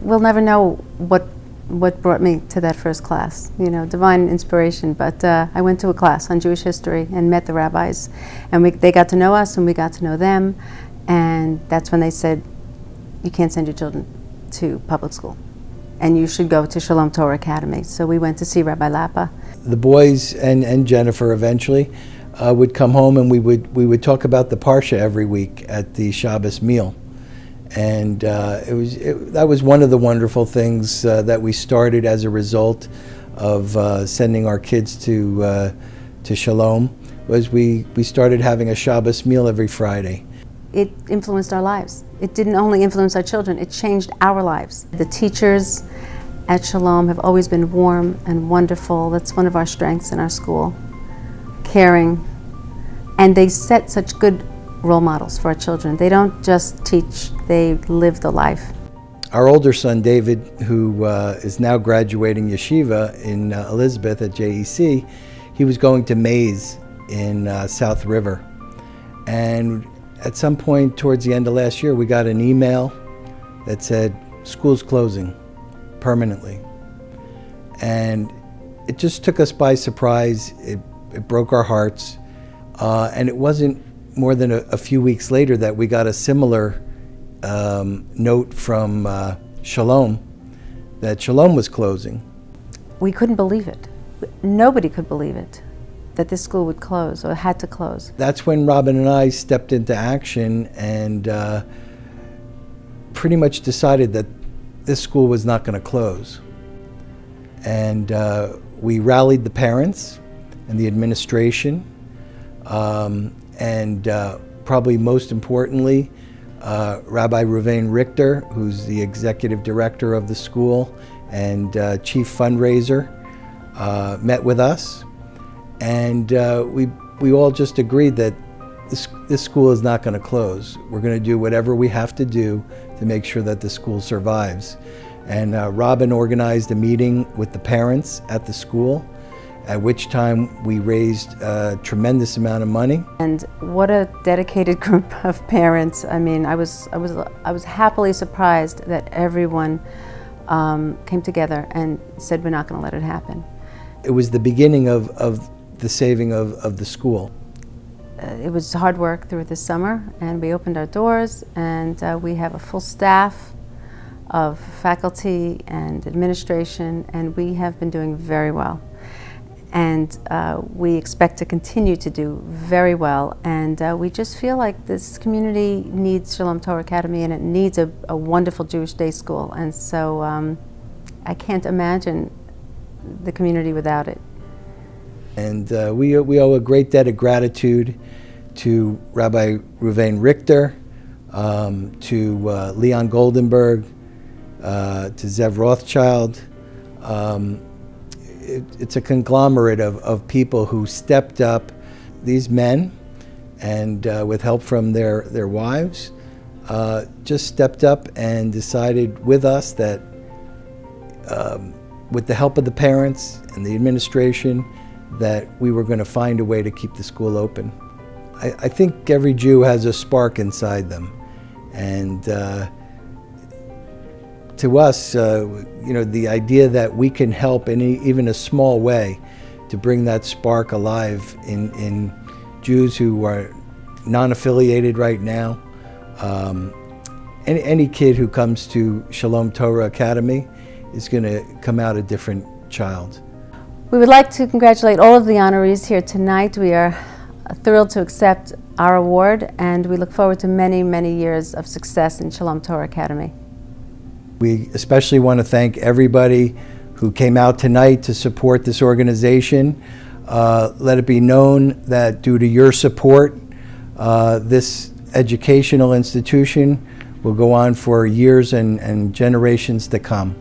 we'll never know what brought me to that first class, divine inspiration. But I went to a class on Jewish history and met the rabbis, and they got to know us and we got to know them, and that's when they said, you can't send your children to public school, and you should go to Shalom Torah Academy. So we went to see Rabbi Lapa. The boys and Jennifer eventually would come home, and we would talk about the Parsha every week at the Shabbos meal. And that was one of the wonderful things that we started as a result of sending our kids to Shalom, was we started having a Shabbos meal every Friday. It influenced our lives. It didn't only influence our children, it changed our lives. The teachers at Shalom have always been warm and wonderful. That's one of our strengths in our school. Caring. And they set such good role models for our children. They don't just teach, they live the life. Our older son, David, who is now graduating yeshiva in Elizabeth at JEC, he was going to Mays in South River. And at some point towards the end of last year, we got an email that said, school's closing permanently. And it just took us by surprise. It broke our hearts. And it wasn't more than a few weeks later that we got a similar note from Shalom that Shalom was closing. We couldn't believe it. Nobody could believe it, that this school would close or had to close. That's when Robin and I stepped into action and pretty much decided that this school was not going to close. And we rallied the parents and the administration, and probably most importantly, Rabbi Reuven Richter, who's the executive director of the school and chief fundraiser, met with us, and we all just agreed that this school is not going to close. We're going to do whatever we have to do to make sure that the school survives. And Robin organized a meeting with the parents at the school, at which time we raised a tremendous amount of money. And what a dedicated group of parents. I mean, I was happily surprised that everyone came together and said, we're not going to let it happen. It was the beginning of the saving of the school. It was hard work through the summer, and we opened our doors, and we have a full staff of faculty and administration, and we have been doing very well. And we expect to continue to do very well. And we just feel like this community needs Shalom Torah Academy, and it needs a wonderful Jewish day school. And so I can't imagine the community without it. And we owe a great debt of gratitude to Rabbi Reuven Richter, to Leon Goldenberg, to Zev Rothschild. It's a conglomerate of people who stepped up, these men, and with help from their wives, just stepped up and decided with us that with the help of the parents and the administration, that we were going to find a way to keep the school open. I think every Jew has a spark inside them, and to us, the idea that we can help in even a small way to bring that spark alive in Jews who are non-affiliated right now. Any kid who comes to Shalom Torah Academy is going to come out a different child. We would like to congratulate all of the honorees here tonight. We are thrilled to accept our award, and we look forward to many, many years of success in Shalom Torah Academy. We especially want to thank everybody who came out tonight to support this organization. Let it be known that due to your support, this educational institution will go on for years and generations to come.